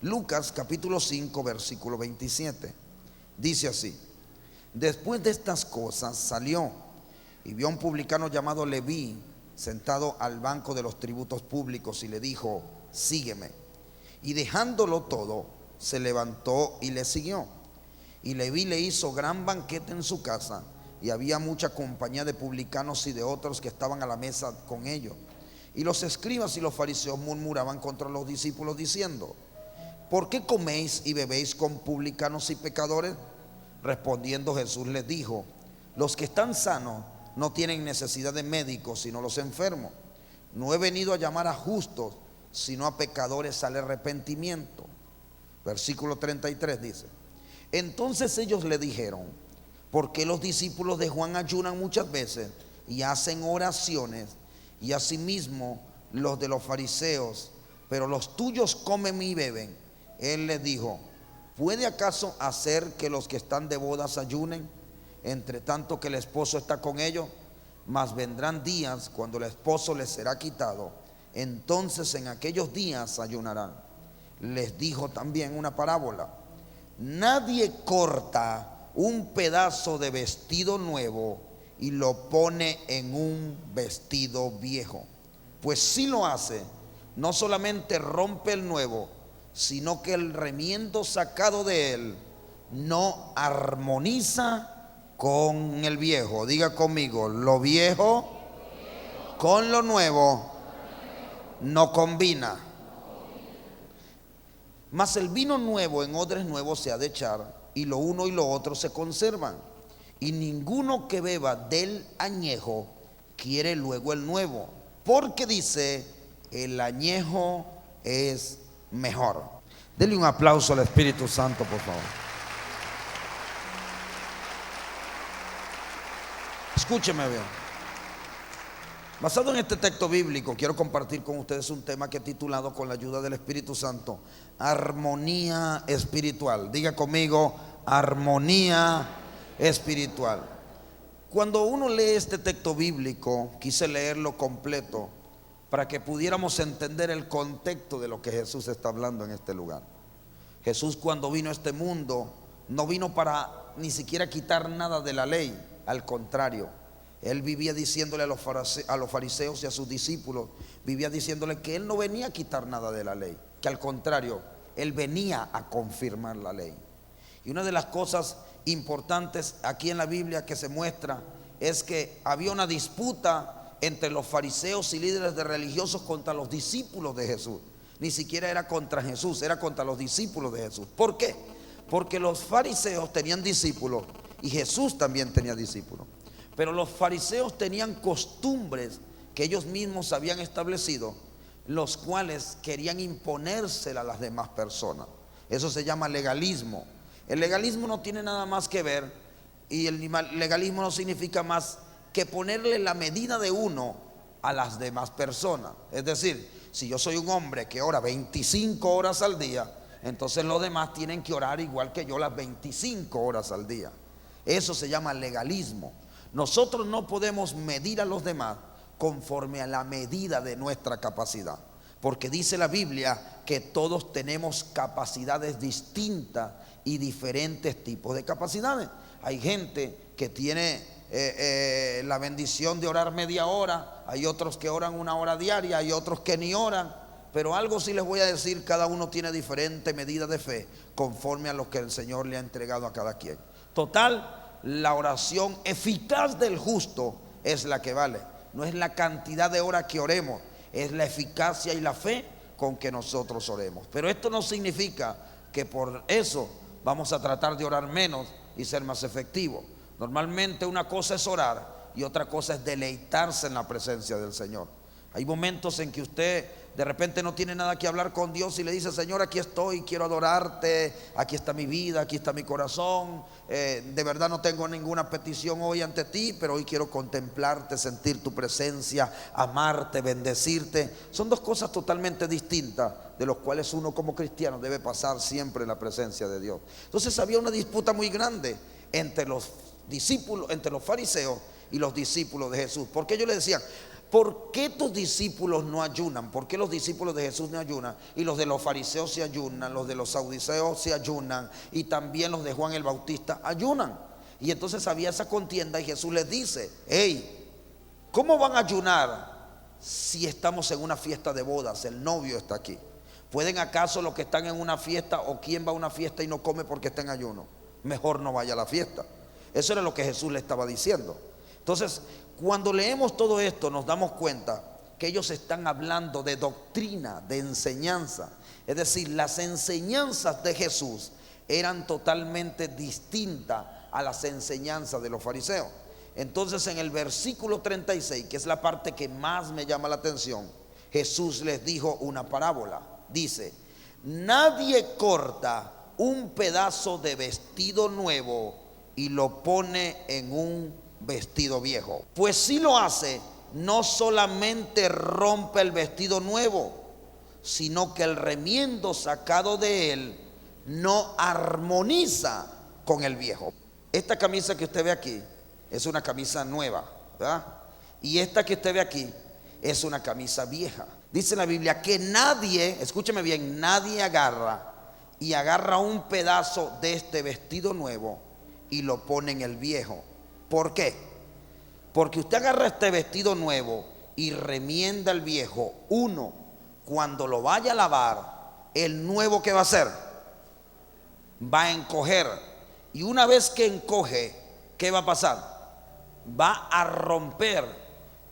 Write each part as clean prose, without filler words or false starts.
Lucas capítulo 5 versículo 27. Dice así: después de estas cosas salió y vio a un publicano llamado Leví sentado al banco de los tributos públicos y le dijo: sígueme. Y dejándolo todo, se levantó y le siguió. Y Leví le hizo gran banquete en su casa, y había mucha compañía de publicanos y de otros que estaban a la mesa con ellos. Y los escribas y los fariseos murmuraban contra los discípulos diciendo: ¿por qué coméis y bebéis con publicanos y pecadores? Respondiendo Jesús les dijo: los que están sanos no tienen necesidad de médicos, sino los enfermos. No he venido a llamar a justos, sino a pecadores al arrepentimiento. Versículo 33 dice: entonces ellos le dijeron: ¿por qué los discípulos de Juan ayunan muchas veces y hacen oraciones, y asimismo los de los fariseos, pero los tuyos comen y beben? Él les dijo: ¿puede acaso hacer que los que están de bodas ayunen, entre tanto que el esposo está con ellos? Mas vendrán días cuando el esposo les será quitado, entonces en aquellos días ayunarán. Les dijo también una parábola: nadie corta un pedazo de vestido nuevo y lo pone en un vestido viejo, pues si lo hace, no solamente rompe el nuevo, sino que el remiendo sacado de él no armoniza con el viejo. Diga conmigo: lo viejo con lo nuevo no combina. Mas el vino nuevo en odres nuevos se ha de echar, y lo uno y lo otro se conservan. Y ninguno que beba del añejo quiere luego el nuevo, porque dice: el añejo es mejor. Denle un aplauso al Espíritu Santo, por favor. Escúcheme bien. Basado en este texto bíblico, quiero compartir con ustedes un tema que he titulado, con la ayuda del Espíritu Santo, armonía espiritual. Diga conmigo: armonía espiritual. Cuando uno lee este texto bíblico, quise leerlo completo para que pudiéramos entender el contexto de lo que Jesús está hablando en este lugar. Jesús, cuando vino a este mundo, no vino para ni siquiera quitar nada de la ley. Al contrario, Él vivía diciéndole a los fariseos y a sus discípulos, vivía diciéndole que Él no venía a quitar nada de la ley, que al contrario, Él venía a confirmar la ley. Y una de las cosas importantes aquí en la Biblia que se muestra es que había una disputa entre los fariseos y líderes de religiosos contra los discípulos de Jesús. Ni siquiera era contra Jesús, era contra los discípulos de Jesús. ¿Por qué? Porque los fariseos tenían discípulos y Jesús también tenía discípulos. Pero los fariseos tenían costumbres que ellos mismos habían establecido, los cuales querían imponérsela a las demás personas. Eso se llama legalismo. El legalismo no tiene nada más que ver, y el legalismo no significa más que ponerle la medida de uno a las demás personas. Es decir, si yo soy un hombre que ora 25 horas al día, entonces los demás tienen que orar igual que yo las 25 horas al día. Eso se llama legalismo. Nosotros no podemos medir a los demás conforme a la medida de nuestra capacidad, porque dice la Biblia que todos tenemos capacidades distintas y diferentes tipos de capacidades. Hay gente que tiene la bendición de orar media hora, hay otros que oran una hora diaria, hay otros que ni oran. Pero algo sí les voy a decir: cada uno tiene diferente medida de fe conforme a lo que el Señor le ha entregado a cada quien. Total, la oración eficaz del justo es la que vale. No es la cantidad de horas que oremos, es la eficacia y la fe con que nosotros oremos. Pero esto no significa que por eso vamos a tratar de orar menos y ser más efectivos. Normalmente una cosa es orar y otra cosa es deleitarse en la presencia del Señor. Hay momentos en que usted de repente no tiene nada que hablar con Dios y le dice: Señor, aquí estoy, quiero adorarte, aquí está mi vida, aquí está mi corazón, de verdad no tengo ninguna petición hoy ante ti, pero hoy quiero contemplarte, sentir tu presencia, amarte, bendecirte. Son dos cosas totalmente distintas, de los cuales uno como cristiano debe pasar siempre en la presencia de Dios. Entonces había una disputa muy grande entre los discípulos, entre los fariseos y los discípulos de Jesús, porque ellos le decían: ¿por qué tus discípulos no ayunan? ¿Por qué los discípulos de Jesús no ayunan? Y los de los fariseos se ayunan, los de los saduceos se ayunan, y también los de Juan el Bautista ayunan. Y entonces había esa contienda y Jesús les dice: hey, ¿cómo van a ayunar si estamos en una fiesta de bodas? El novio está aquí. ¿Pueden acaso los que están en una fiesta, o quién va a una fiesta y no come porque está en ayuno? Mejor no vaya a la fiesta. Eso era lo que Jesús le estaba diciendo. Entonces, cuando leemos todo esto, nos damos cuenta que ellos están hablando de doctrina, de enseñanza. Es decir, las enseñanzas de Jesús eran totalmente distintas a las enseñanzas de los fariseos. Entonces, en el versículo 36, que es la parte que más me llama la atención, Jesús les dijo una parábola. Dice: nadie corta un pedazo de vestido nuevo y lo pone en un vestido viejo, pues si lo hace, no solamente rompe el vestido nuevo, sino que el remiendo sacado de él no armoniza con el viejo. Esta camisa que usted ve aquí es una camisa nueva, ¿verdad? Y esta que usted ve aquí es una camisa vieja. Dice la Biblia que nadie, escúcheme bien, nadie agarra un pedazo de este vestido nuevo y lo pone en el viejo. ¿Por qué? Porque usted agarra este vestido nuevo y remienda el viejo. Uno, cuando lo vaya a lavar, el nuevo, ¿qué va a hacer? Va a encoger. Y una vez que encoge, ¿qué va a pasar? Va a romper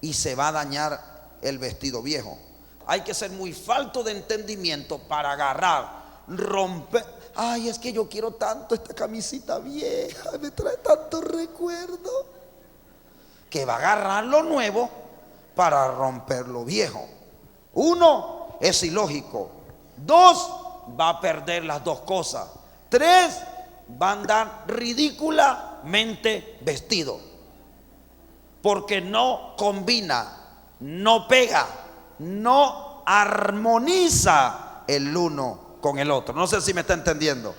y se va a dañar el vestido viejo. Hay que ser muy falto de entendimiento para agarrar, romper. Ay, es que yo quiero tanto esta camisita vieja, me trae tantos recuerdos, que va a agarrar lo nuevo para romper lo viejo. Uno, es ilógico. Dos, va a perder las dos cosas. Tres, va a andar ridículamente vestido, porque no combina, no pega, no armoniza el uno con el otro. No sé si me está entendiendo.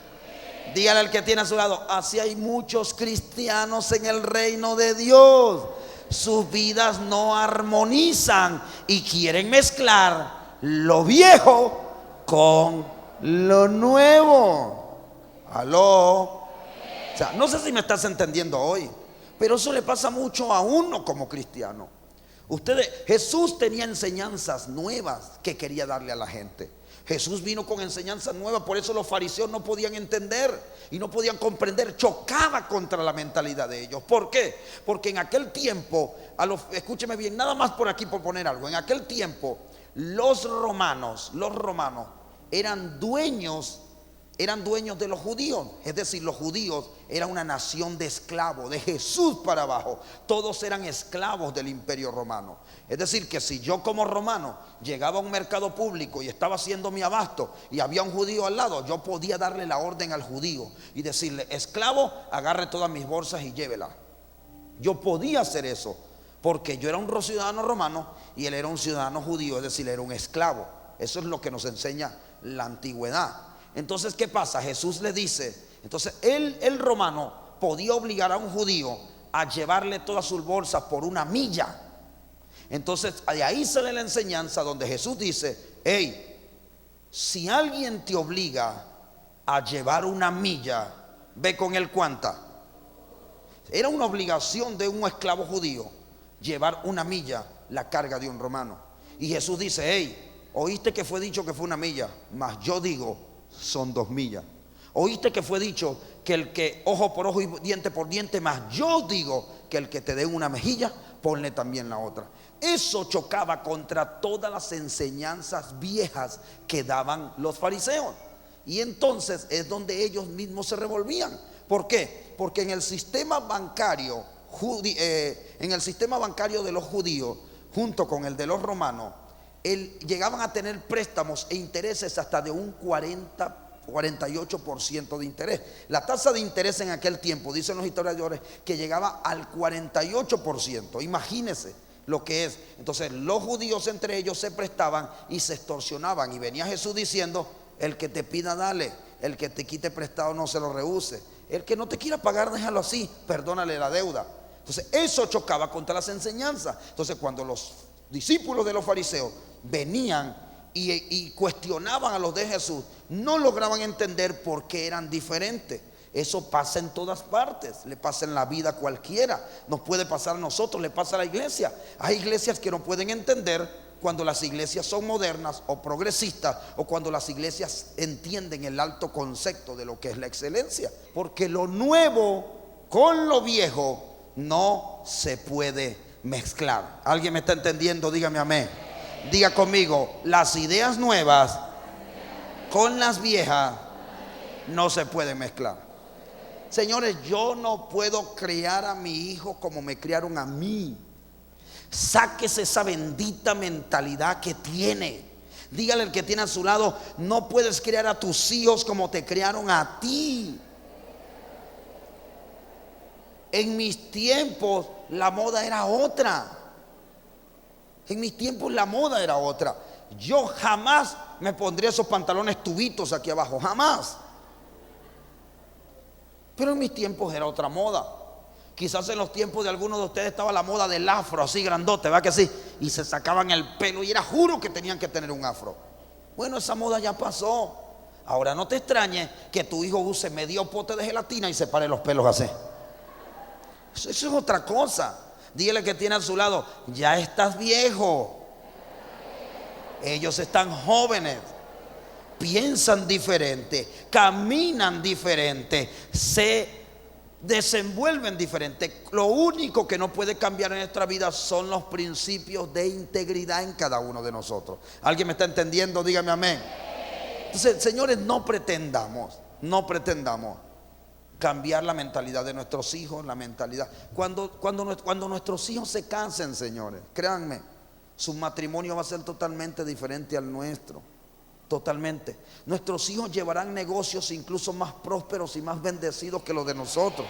Dígale al que tiene a su lado: así hay muchos cristianos en el reino de Dios. Sus vidas no armonizan y quieren mezclar lo viejo con lo nuevo. Aló. O sea, no sé si me estás entendiendo hoy, pero eso le pasa mucho a uno como cristiano. Jesús tenía enseñanzas nuevas que quería darle a la gente. Jesús vino con enseñanzas nuevas, por eso los fariseos no podían entender y no podían comprender. Chocaba contra la mentalidad de ellos. ¿Por qué? Porque en aquel tiempo, escúcheme bien, nada más por aquí por poner algo. En aquel tiempo los romanos eran dueños de los judíos. Es decir, los judíos eran una nación de esclavos, de Jesús para abajo. Todos eran esclavos del imperio romano. Es decir, que si yo como romano llegaba a un mercado público y estaba haciendo mi abasto y había un judío al lado, yo podía darle la orden al judío y decirle: esclavo, agarre todas mis bolsas y llévela. Yo podía hacer eso, porque yo era un ciudadano romano y él era un ciudadano judío, es decir, era un esclavo. Eso es lo que nos enseña la antigüedad. Entonces, ¿qué pasa? Jesús le dice, entonces el romano podía obligar a un judío a llevarle todas sus bolsas por una milla. Entonces, de ahí sale la enseñanza donde Jesús dice: hey, si alguien te obliga a llevar una milla, ve con él cuánta. Era una obligación de un esclavo judío llevar una milla la carga de un romano. Y Jesús dice: hey, oíste que fue dicho que fue una milla, mas yo digo son 2 millas. Oíste que fue dicho que el que ojo por ojo y diente por diente, mas yo digo que el que te dé una mejilla, ponle también la otra. Eso chocaba contra todas las enseñanzas viejas que daban los fariseos. Y entonces es donde ellos mismos se revolvían. ¿Por qué? Porque en el sistema bancario de los judíos, junto con el de los romanos, llegaban a tener préstamos e intereses hasta de un 48% de interés. La tasa de interés en aquel tiempo, dicen los historiadores, que llegaba al 48%. Imagínense lo que es. Entonces los judíos entre ellos se prestaban y se extorsionaban. Y venía Jesús diciendo: el que te pida, dale; el que te quite prestado, no se lo rehúse; el que no te quiera pagar, déjalo así, perdónale la deuda. Entonces eso chocaba contra las enseñanzas. Entonces cuando los discípulos de los fariseos, venían y cuestionaban a los de Jesús, no lograban entender por qué eran diferentes. Eso pasa en todas partes, le pasa en la vida a cualquiera, nos puede pasar a nosotros, le pasa a la iglesia. Hay iglesias que no pueden entender cuando las iglesias son modernas o progresistas, o cuando las iglesias entienden el alto concepto de lo que es la excelencia, porque lo nuevo con lo viejo no se puede mezclar. ¿Alguien me está entendiendo? Dígame amén. Diga conmigo, las ideas nuevas con las viejas no se pueden mezclar. Señores, yo no puedo criar a mi hijo como me criaron a mí. Sáquese esa bendita mentalidad que tiene. Dígale al que tiene a su lado, no puedes criar a tus hijos como te criaron a ti. En mis tiempos la moda era otra. En mis tiempos la moda era otra. Yo jamás me pondría esos pantalones tubitos aquí abajo, jamás. Pero en mis tiempos era otra moda. Quizás en los tiempos de algunos de ustedes estaba la moda del afro, así grandote, ¿verdad que sí? Y se sacaban el pelo y era juro que tenían que tener un afro. Bueno, esa moda ya pasó. Ahora no te extrañes que tu hijo use medio pote de gelatina y se pare los pelos así. Eso es otra cosa. Dígale que tiene a su lado, ya estás viejo. Ellos están jóvenes, piensan diferente, caminan diferente, se desenvuelven diferente. Lo único que no puede cambiar en nuestra vida son los principios de integridad en cada uno de nosotros. ¿Alguien me está entendiendo? Dígame amén. Entonces, señores, no pretendamos cambiar la mentalidad de nuestros hijos, la mentalidad. Cuando nuestros hijos se casen, señores, créanme, su matrimonio va a ser totalmente diferente al nuestro. Totalmente. Nuestros hijos llevarán negocios incluso más prósperos y más bendecidos que los de nosotros.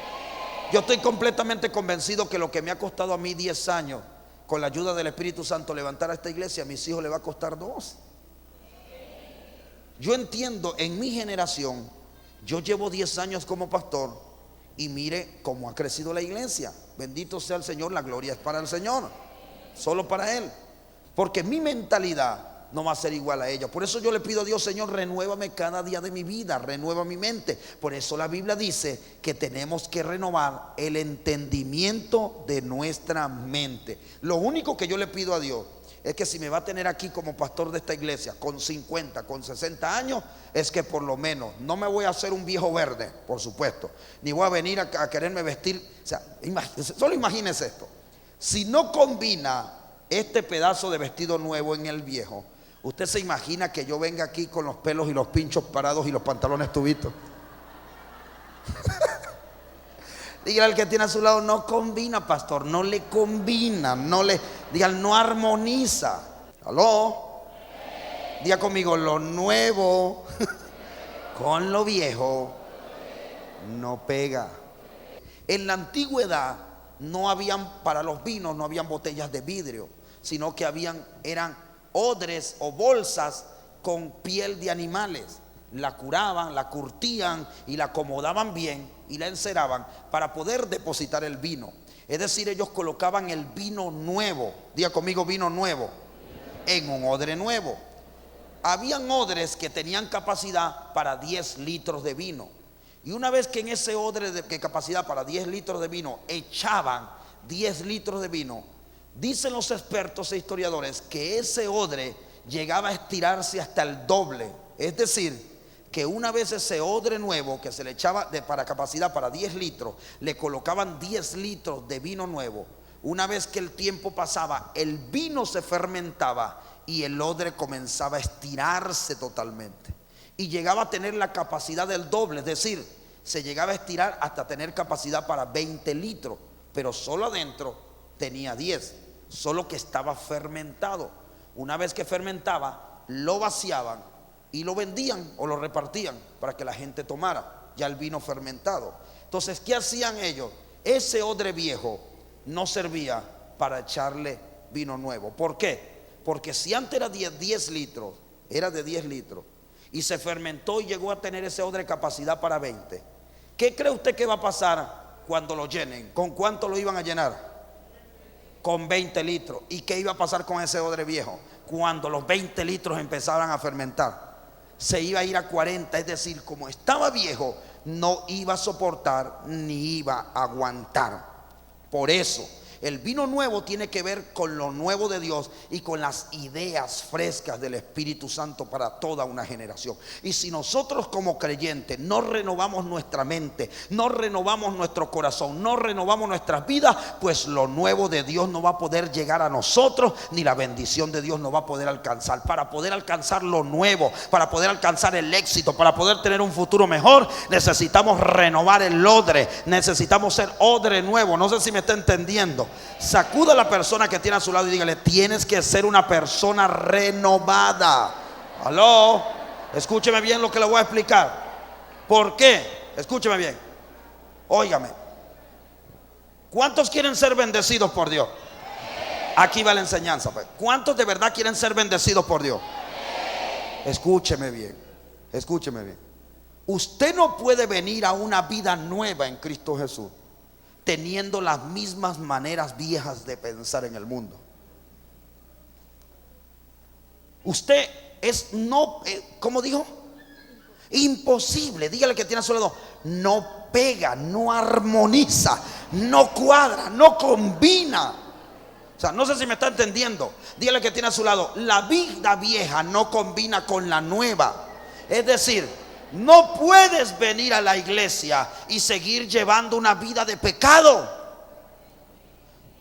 Yo estoy completamente convencido que lo que me ha costado a mí 10 años, con la ayuda del Espíritu Santo, levantar a esta iglesia, a mis hijos le va a costar 2. Yo entiendo, en mi generación, yo llevo 10 años como pastor y mire cómo ha crecido la iglesia. Bendito sea el Señor, la gloria es para el Señor, solo para Él. Porque mi mentalidad no va a ser igual a ella. Por eso yo le pido a Dios, Señor, renuévame cada día de mi vida, renueva mi mente. Por eso la Biblia dice que tenemos que renovar el entendimiento de nuestra mente. Lo único que yo le pido a Dios es que si me va a tener aquí como pastor de esta iglesia con 50, con 60 años, es que por lo menos no me voy a hacer un viejo verde, por supuesto, ni voy a venir a quererme vestir. O sea, solo imagínese esto. Si no combina este pedazo de vestido nuevo en el viejo, ¿usted se imagina que yo venga aquí con los pelos y los pinchos parados y los pantalones tubitos? Dígale al que tiene a su lado, no combina, pastor, no le combina, digan, no armoniza. ¿Aló? Diga conmigo, lo nuevo con lo viejo no pega. En la antigüedad no habían, para los vinos no habían botellas de vidrio, sino que eran odres o bolsas con piel de animales. La curaban, la curtían y la acomodaban bien y la enceraban para poder depositar el vino. Es decir, ellos colocaban el vino nuevo, diga conmigo, vino nuevo, en un odre nuevo. Habían odres que tenían capacidad para 10 litros de vino. Y una vez que en ese odre de capacidad para 10 litros de vino echaban 10 litros de vino, dicen los expertos e historiadores que ese odre llegaba a estirarse hasta el doble. Es decir, que una vez ese odre nuevo que se le echaba para capacidad para 10 litros, le colocaban 10 litros de vino nuevo. Una vez que el tiempo pasaba, el vino se fermentaba y el odre comenzaba a estirarse totalmente. Y llegaba a tener la capacidad del doble, es decir, se llegaba a estirar hasta tener capacidad para 20 litros, pero solo adentro tenía 10, solo que estaba fermentado. Una vez que fermentaba, lo vaciaban y lo vendían o lo repartían para que la gente tomara ya el vino fermentado. Entonces, ¿qué hacían ellos? Ese odre viejo no servía para echarle vino nuevo. ¿Por qué? Porque si antes era 10 litros, era de 10 litros, y se fermentó y llegó a tener ese odre capacidad para 20, ¿qué cree usted que va a pasar cuando lo llenen? ¿Con cuánto lo iban a llenar? con 20 litros. ¿Y qué iba a pasar con ese odre viejo? Cuando los 20 litros empezaran a fermentar, se iba a ir a 40. Es decir, como estaba viejo, no iba a soportar ni iba a aguantar. Por eso el vino nuevo tiene que ver con lo nuevo de Dios y con las ideas frescas del Espíritu Santo para toda una generación. Y si nosotros como creyentes no renovamos nuestra mente, no renovamos nuestro corazón, no renovamos nuestras vidas, pues lo nuevo de Dios no va a poder llegar a nosotros, ni la bendición de Dios no va a poder alcanzar. Para poder alcanzar lo nuevo, para poder alcanzar el éxito, para poder tener un futuro mejor, necesitamos renovar el odre, necesitamos ser odre nuevo. No sé si me está entendiendo. Sacuda a la persona que tiene a su lado y dígale: tienes que ser una persona renovada. Aló, escúcheme bien lo que le voy a explicar. ¿Por qué? Escúcheme bien. Óigame. ¿Cuántos quieren ser bendecidos por Dios? Aquí va la enseñanza, pues. ¿Cuántos de verdad quieren ser bendecidos por Dios? Escúcheme bien. Escúcheme bien. Usted no puede venir a una vida nueva en Cristo Jesús teniendo las mismas maneras viejas de pensar en el mundo. Usted es no, ¿cómo dijo? Imposible. Dígale que tiene a su lado: no pega, no armoniza, no cuadra, no combina. O sea, no sé si me está entendiendo. Dígale que tiene a su lado: la vida vieja no combina con la nueva. Es decir, no puedes venir a la iglesia y seguir llevando una vida de pecado,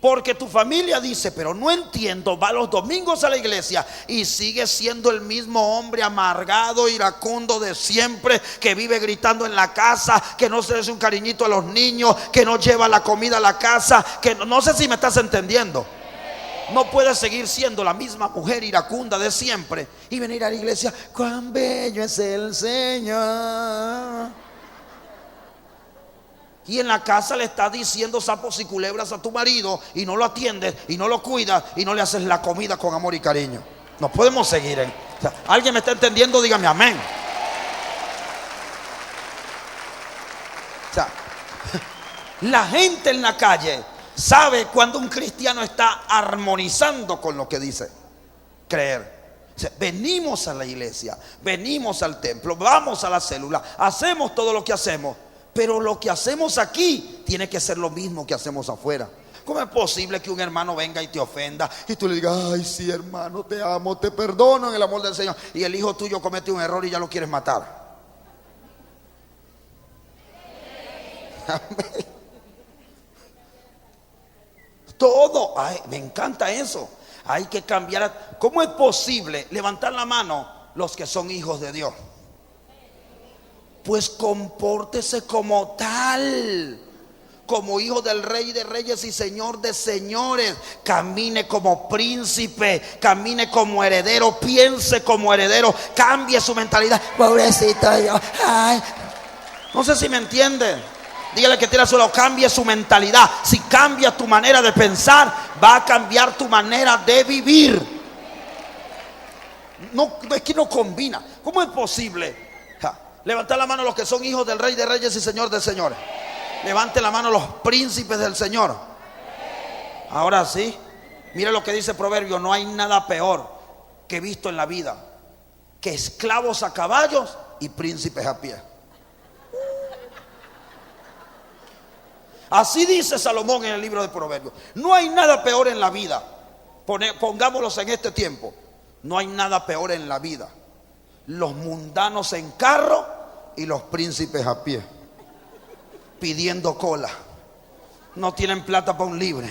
porque tu familia dice: pero no entiendo, va los domingos a la iglesia y sigue siendo el mismo hombre amargado, iracundo de siempre, que vive gritando en la casa, que no se le hace un cariñito a los niños, que no lleva la comida a la casa, que no sé si me estás entendiendo. No puedes seguir siendo la misma mujer iracunda de siempre y venir a la iglesia: cuán bello es el Señor. Y en la casa le estás diciendo sapos y culebras a tu marido y no lo atiendes y no lo cuidas y no le haces la comida con amor y cariño. No podemos seguir o sea, ¿alguien me está entendiendo? Dígame amén. O sea, la gente en la calle sabe cuando un cristiano está armonizando con lo que dice creer. O sea, venimos a la iglesia, venimos al templo, vamos a la célula, hacemos todo lo que hacemos, pero lo que hacemos aquí tiene que ser lo mismo que hacemos afuera. ¿Cómo es posible que un hermano venga y te ofenda y tú le digas: ay, sí, hermano, te amo, te perdono en el amor del Señor, y el hijo tuyo comete un error y ya lo quieres matar? Amén. Todo, ay, me encanta eso. Hay que cambiar. ¿Cómo es posible? Levantar la mano los que son hijos de Dios. Pues compórtese como tal, como hijo del Rey de Reyes y Señor de Señores. Camine como príncipe, camine como heredero, piense como heredero, cambie su mentalidad. Pobrecito yo, ay. No sé si me entienden. Dígale que tiene a su lado: cambie su mentalidad. Si cambia tu manera de pensar, va a cambiar tu manera de vivir. No, es que no combina. ¿Cómo es posible? Levanta la mano los que son hijos del Rey de Reyes y Señor de Señores. Levante la mano los príncipes del Señor. Ahora sí, mire lo que dice Proverbio: no hay nada peor que he visto en la vida que esclavos a caballos y príncipes a pie. Así dice Salomón en el libro de Proverbios. No hay nada peor en la vida. Pongámoslos en este tiempo. No hay nada peor en la vida: los mundanos en carro y los príncipes a pie, pidiendo cola. No tienen plata para un libre,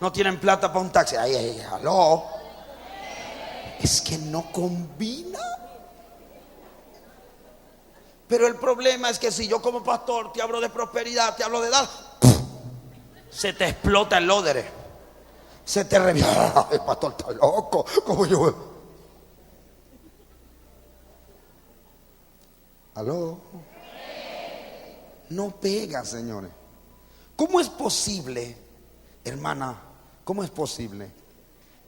no tienen plata para un taxi. Ay, aló. Es que no combina. Pero el problema es que si yo como pastor te hablo de prosperidad, te hablo de dar, se te explota el odre, se te revienta. El pastor está loco, como yo. ¿Aló? No pega, señores. ¿Cómo es posible, hermana? ¿Cómo es posible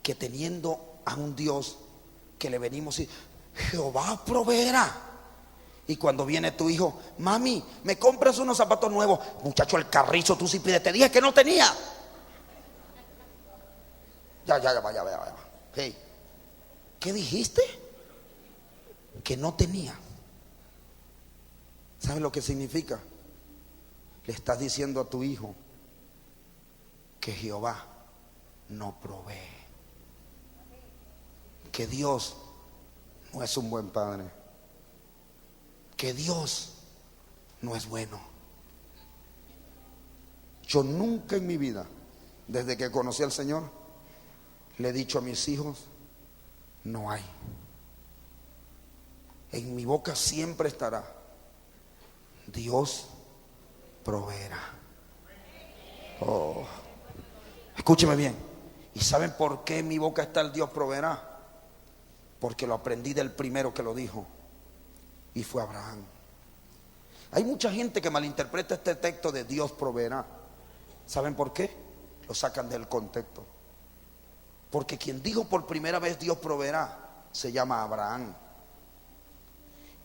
que teniendo a un Dios que le venimos y Jehová proveerá, y cuando viene tu hijo: mami, ¿me compras unos zapatos nuevos? Muchacho, el carrizo, tú sí pides. Te dije que no tenía. Ya. Hey, ¿qué dijiste? Que no tenía. ¿Sabes lo que significa? Le estás diciendo a tu hijo que Jehová no provee, que Dios no es un buen padre, que Dios no es bueno. Yo nunca en mi vida, desde que conocí al Señor, le he dicho a mis hijos, no hay. En mi boca siempre estará, Dios proveerá. Oh, escúcheme bien. ¿Y saben por qué en mi boca está el Dios proveerá? Porque lo aprendí del primero que lo dijo, y fue Abraham. Hay mucha gente que malinterpreta este texto de Dios proveerá. ¿Saben por qué? Lo sacan del contexto. Porque quien dijo por primera vez Dios proveerá se llama Abraham.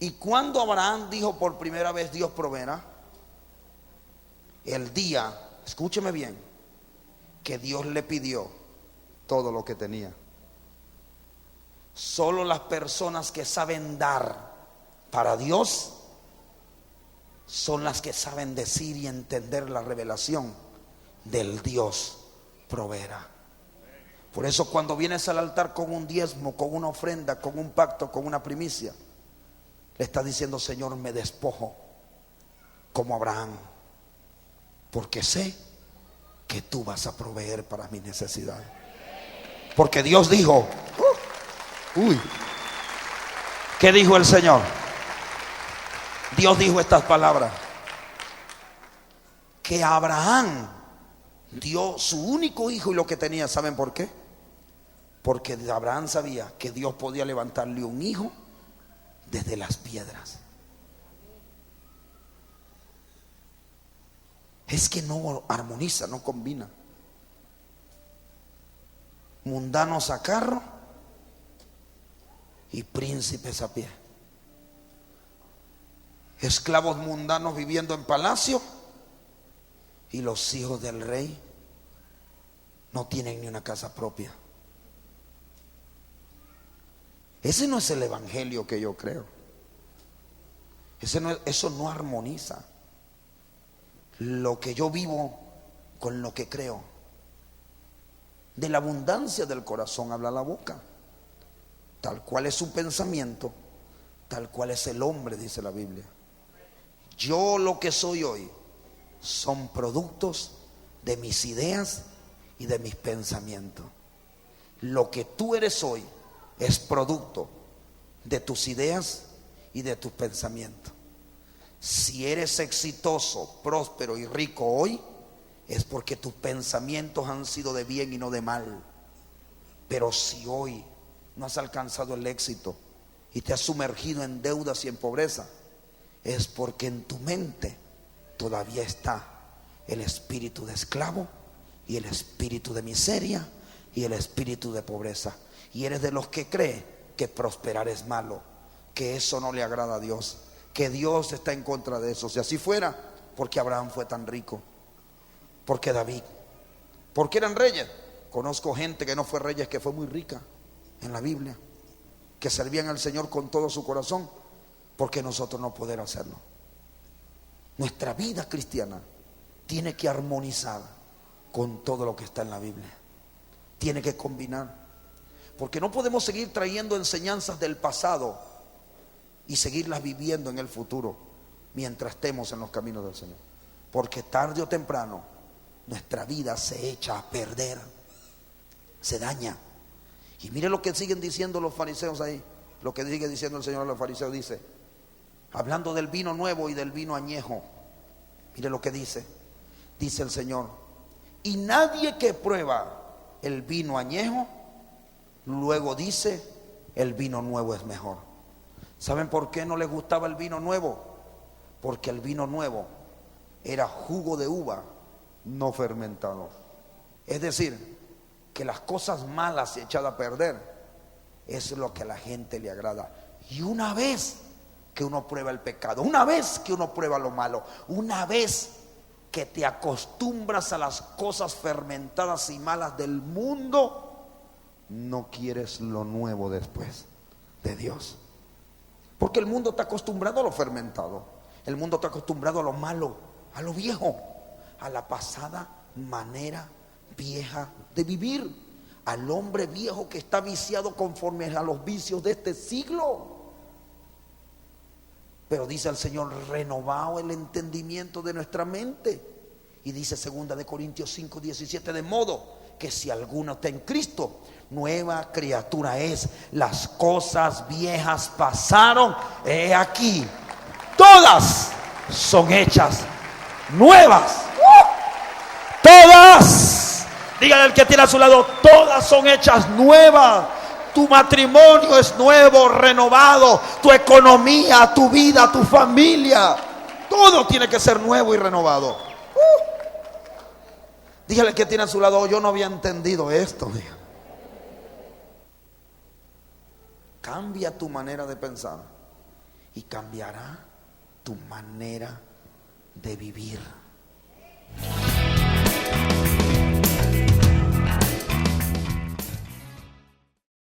¿Y cuando Abraham dijo por primera vez Dios proveerá? El día, escúcheme bien, que Dios le pidió todo lo que tenía. Solo las personas que saben dar para Dios son las que saben decir y entender la revelación del Dios proveerá. Por eso cuando vienes al altar con un diezmo, con una ofrenda, con un pacto, con una primicia, le estás diciendo, Señor, me despojo como Abraham, porque sé que tú vas a proveer para mis necesidades. Porque Dios dijo, ¿qué dijo el Señor? Dios dijo estas palabras, que Abraham dio su único hijo y lo que tenía. ¿Saben por qué? Porque Abraham sabía que Dios podía levantarle un hijo desde las piedras. Es que no armoniza, no combina. Mundanos a carro y príncipes a pie. Esclavos mundanos viviendo en palacio y los hijos del rey no tienen ni una casa propia. Ese no es el evangelio que yo creo. Eso no armoniza lo que yo vivo con lo que creo. De la abundancia del corazón habla la boca. Tal cual es su pensamiento, tal cual es el hombre, dice la Biblia. Yo lo que soy hoy son productos de mis ideas y de mis pensamientos. Lo que tú eres hoy es producto de tus ideas y de tus pensamientos. Si eres exitoso, próspero y rico hoy, es porque tus pensamientos han sido de bien y no de mal. Pero si hoy no has alcanzado el éxito y te has sumergido en deudas y en pobreza, es porque en tu mente todavía está el espíritu de esclavo y el espíritu de miseria y el espíritu de pobreza. Y eres de los que cree que prosperar es malo, que eso no le agrada a Dios, que Dios está en contra de eso. Si así fuera, ¿por qué Abraham fue tan rico? ¿Por qué David? ¿Por qué eran reyes? Conozco gente que no fue reyes, que fue muy rica en la Biblia, que servían al Señor con todo su corazón. ¿Por qué nosotros no poder hacerlo? Nuestra vida cristiana tiene que armonizar con todo lo que está en la Biblia. Tiene que combinar. Porque no podemos seguir trayendo enseñanzas del pasado y seguirlas viviendo en el futuro mientras estemos en los caminos del Señor. Porque tarde o temprano nuestra vida se echa a perder, se daña. Y mire lo que siguen diciendo los fariseos ahí. Lo que sigue diciendo el Señor a los fariseos, dice, hablando del vino nuevo y del vino añejo. Mire lo que dice. Dice el Señor, y nadie que prueba el vino añejo luego dice, el vino nuevo es mejor. ¿Saben por qué no les gustaba el vino nuevo? Porque el vino nuevo era jugo de uva no fermentado. Es decir, que las cosas malas echadas a perder es lo que a la gente le agrada. Y una vez que uno prueba el pecado, una vez que uno prueba lo malo, una vez que te acostumbras a las cosas fermentadas y malas del mundo, no quieres lo nuevo después de Dios. Porque el mundo está acostumbrado a lo fermentado. El mundo está acostumbrado a lo malo, a lo viejo, a la pasada manera vieja de vivir, al hombre viejo que está viciado conforme a los vicios de este siglo. Pero dice el Señor: renovado el entendimiento de nuestra mente. Y dice 2 de Corintios 5:17: de modo que si alguno está en Cristo, nueva criatura es. Las cosas viejas pasaron, he aquí, todas son hechas nuevas. Todas. Dígale al que tiene a su lado: todas son hechas nuevas. Tu matrimonio es nuevo, renovado. Tu economía, tu vida, tu familia, todo tiene que ser nuevo y renovado. Dígale al que tiene a su lado: yo no había entendido esto. Cambia tu manera de pensar y cambiará tu manera de vivir.